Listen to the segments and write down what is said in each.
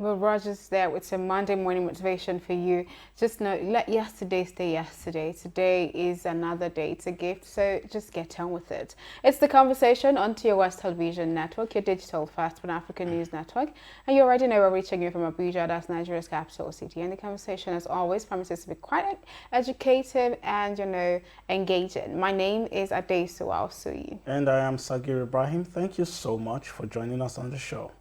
Well, Roger's there with some Monday morning motivation for you. Just know, let yesterday stay yesterday. Today is another day. It's a gift, so just get on with it. It's the conversation on TOS Television Network, your digital first Pan-African news network. And you already know we're reaching you from Abuja, that's Nigeria's capital city. And the conversation, as always, promises to be quite educative and, engaging. My name is Adesu Alsuyi. And I am Sagir Ibrahim. Thank you so much for joining us on the show.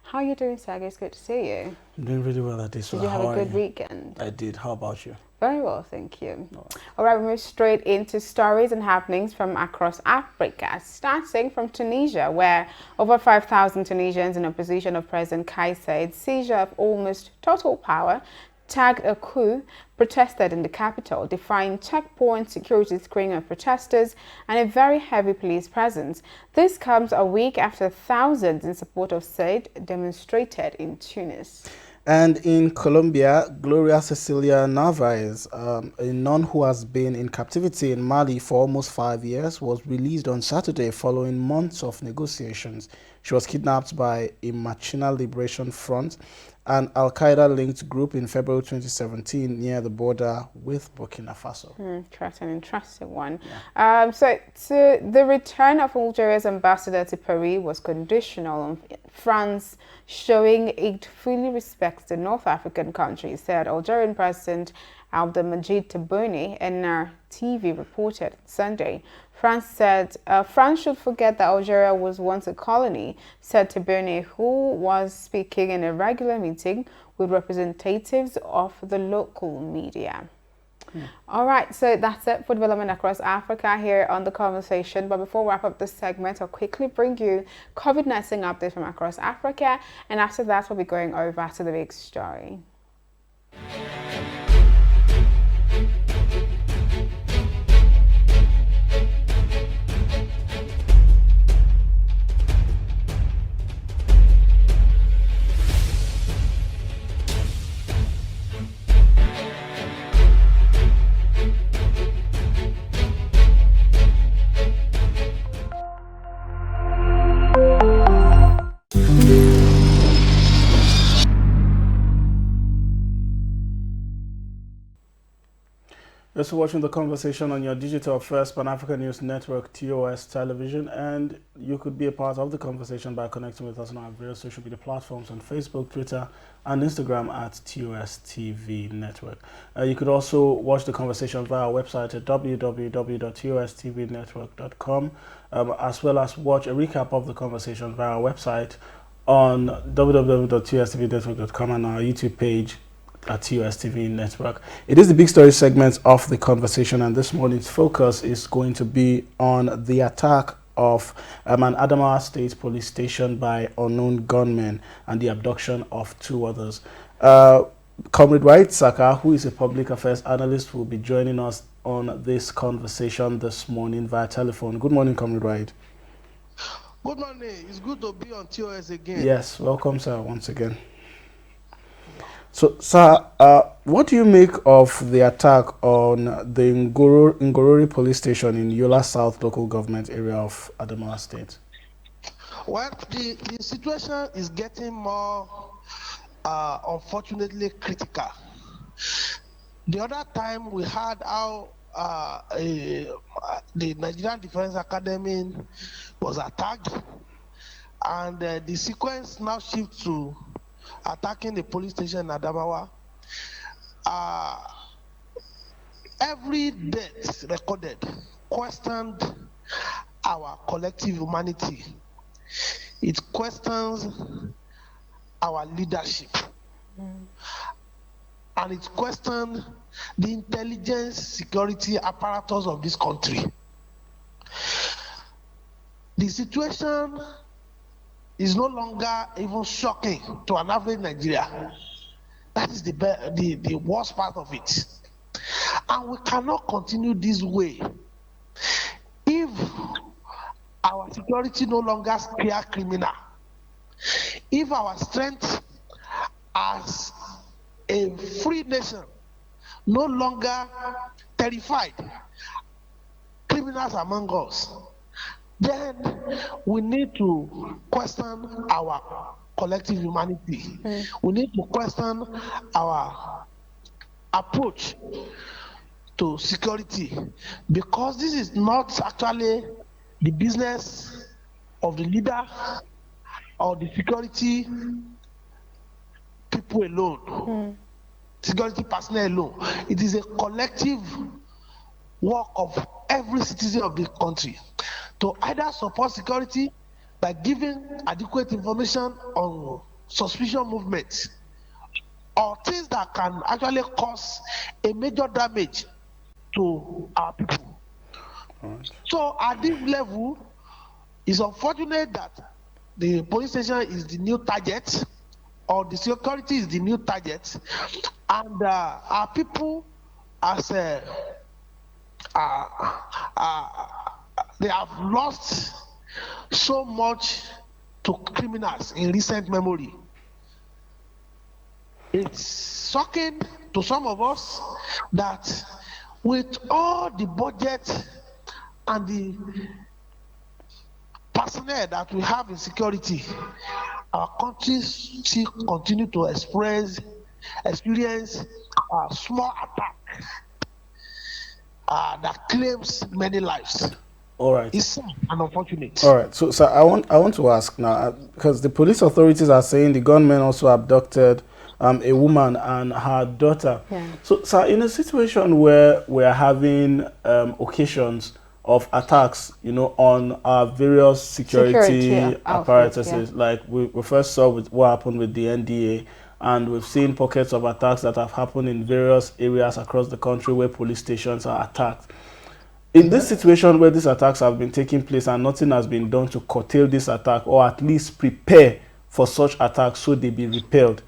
How are you doing, Sag? It's good to see you. I'm doing really well at this. Did you have a good weekend? I did. How about you? Very well, thank you. All right, we move straight into stories and happenings from across Africa, starting from Tunisia, where over 5,000 Tunisians in opposition of President Kais Saied's seizure of almost total power, tagged a coup, protested in the capital, defying checkpoint security screening of protesters and a very heavy police presence. This comes a week after thousands in support of Said demonstrated in Tunis. And in Colombia, Gloria Cecilia Narvaez, a nun who has been in captivity in Mali for almost 5 years, was released on Saturday following months of negotiations. She was kidnapped by a Machina Liberation Front, an Al-Qaeda-linked group, in February 2017 near the border with Burkina Faso. That's an interesting one. Yeah. So the return of Algeria's ambassador to Paris was conditional on France showing it fully respects the North African country, said Algerian President Abdelmadjid Tebboune in our TV reported Sunday. France said France should forget that Algeria was once a colony, said Tebboune, who was speaking in a regular meeting with representatives of the local media. All right, so that's it for development across Africa here on The Conversation. But before we wrap up this segment, I'll quickly bring you COVID-19 updates from across Africa. And after that, we'll be going over to the big story. You're also watching The Conversation on your digital first Pan-African News Network, TOS Television, and you could be a part of the conversation by connecting with us on our various social media platforms on Facebook, Twitter, and Instagram at TOS TV Network. You could also watch the conversation via our website at www.tostvnetwork.com, as well as watch a recap of the conversation via our website on www.tostvnetwork.com and our YouTube page at TOS TV Network. It is the big story segment of the conversation, and this morning's focus is going to be on the attack of an Adamawa State police station by unknown gunmen and the abduction of 2 others. Comrade White Saka, who is a public affairs analyst, will be joining us on this conversation this morning via telephone. Good morning, Comrade White. Good morning. It's good to be on TOS again. Yes, welcome, sir, once again. So, sir, what do you make of the attack on the Ngorori police station in Yola South local government area of Adamawa State? Well, the situation is getting more, unfortunately, critical. The other time we had how the Nigerian Defense Academy was attacked, and the sequence now shifts to attacking the police station in Adamawa. Every death recorded questioned our collective humanity. It questions our leadership. And it questions the intelligence security apparatus of this country. The situation is no longer even shocking to an average Nigeria. That is the worst part of it. And we cannot continue this way if our security no longer clear criminal, if our strength as a free nation no longer terrified criminals among us, then we need to question our collective humanity. We need to question our approach to security, because this is not actually the business of the leader or the security people alone, security personnel alone. It is a collective work of every citizen of the country to either support security by giving adequate information on suspicious movements or things that can actually cause a major damage to our people. Right. So at this level, it's unfortunate that the police station is the new target, or the security is the new target, and our people, as uh, uh, they have lost so much to criminals in recent memory. It's shocking to some of us that with all the budget and the personnel that we have in security, our country still continue to experience a small attack that claims many lives. All right. It's sad and unfortunate. All right. So, sir, I want to ask now, because the police authorities are saying the gunmen also abducted a woman and her daughter. Yeah. So, sir, in a situation where we are having occasions of attacks, you know, on our various security apparatuses, like we first saw with what happened with the NDA, and we've seen pockets of attacks that have happened in various areas across the country where police stations are attacked. In this situation where these attacks have been taking place and nothing has been done to curtail this attack, or at least prepare for such attacks so they be repelled,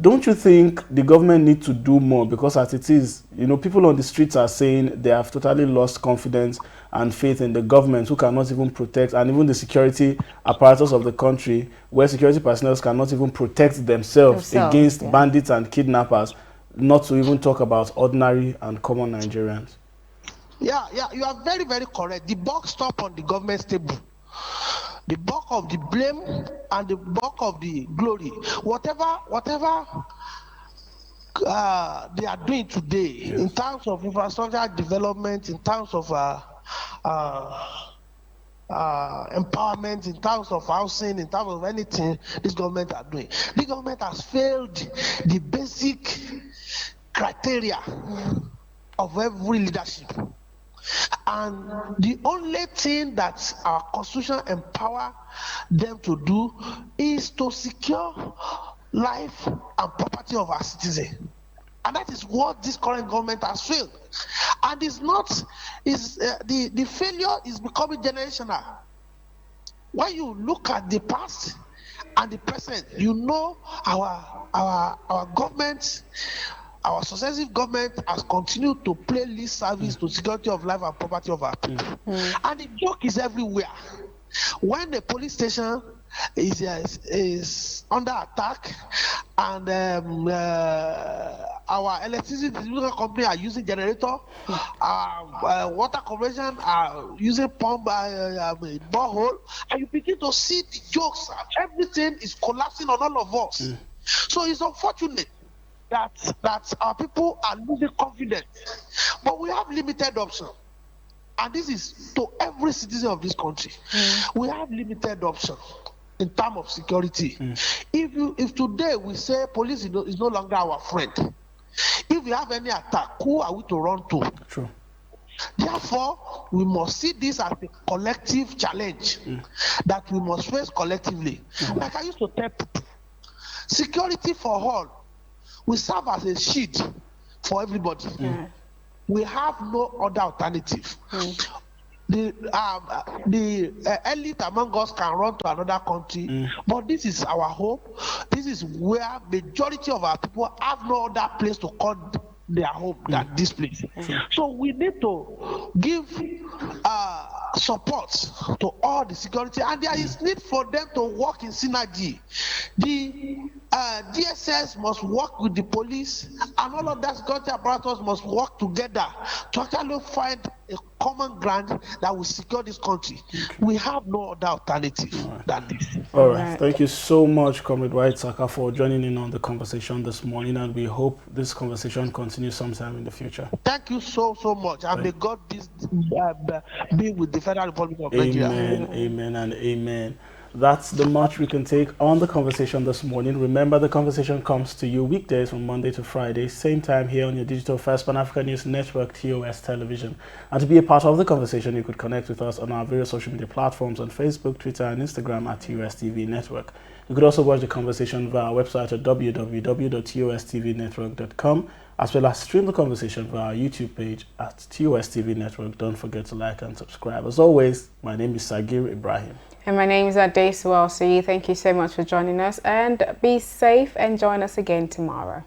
don't you think the government need to do more? Because as it is, you know, people on the streets are saying they have totally lost confidence and faith in the government, who cannot even protect, and even the security apparatus of the country, where security personnel cannot even protect themselves against bandits and kidnappers, not to even talk about ordinary and common Nigerians. Yeah, you are very, very correct. The buck stop on the government's table. The bulk of the blame and the bulk of the glory, whatever they are doing today, in terms of infrastructure development, in terms of empowerment, in terms of housing, in terms of anything this government are doing. The government has failed the basic criteria of every leadership. And the only thing that our constitution empower them to do is to secure life and property of our citizens. And that is what this current government has failed. And it's not, the failure is becoming generational. When you look at the past and the present, you know our government, our successive government has continued to play lip service to security of life and property of our people. And the joke is everywhere. When the police station is under attack and our electricity distribution company are using generator, water corporation are using pump, borehole, and you begin to see the jokes. Everything is collapsing on all of us. So it's unfortunate that our people are losing confidence, but we have limited options, and this is to every citizen of this country. We have limited options in terms of security. If today we say police is no longer our friend, if we have any attack, who are we to run to? True. Therefore, we must see this as a collective challenge that we must face collectively. Like I used to tell people, security for all will serve as a shield for everybody. We have no other alternative. The elite among us can run to another country, but this is our hope. This is where majority of our people have no other place to call their home than this place. So we need to give support to all the security, and there is need for them to work in synergy. DSS must work with the police, and all of that security apparatus must work together to actually find a common ground that will secure this country. We have no other alternative than this. All right. Thank you so much, Comrade White Saka, for joining in on the conversation this morning, and we hope this conversation continues sometime in the future. Thank you so much, and may God be with the Federal Republic of Nigeria. Amen, amen, and amen. That's the much we can take on the conversation this morning. Remember, the conversation comes to you weekdays from Monday to Friday, same time here on your digital first Pan-African News Network, TOS Television. And to be a part of the conversation, you could connect with us on our various social media platforms on Facebook, Twitter, and Instagram at TOS TV Network. You could also watch the conversation via our website at www.tostvnetwork.com, as well as stream the conversation via our YouTube page at TOS TV Network. Don't forget to like and subscribe. As always, my name is Sagir Ibrahim. And my name is Adesuwa. Thank you so much for joining us, and be safe and join us again tomorrow.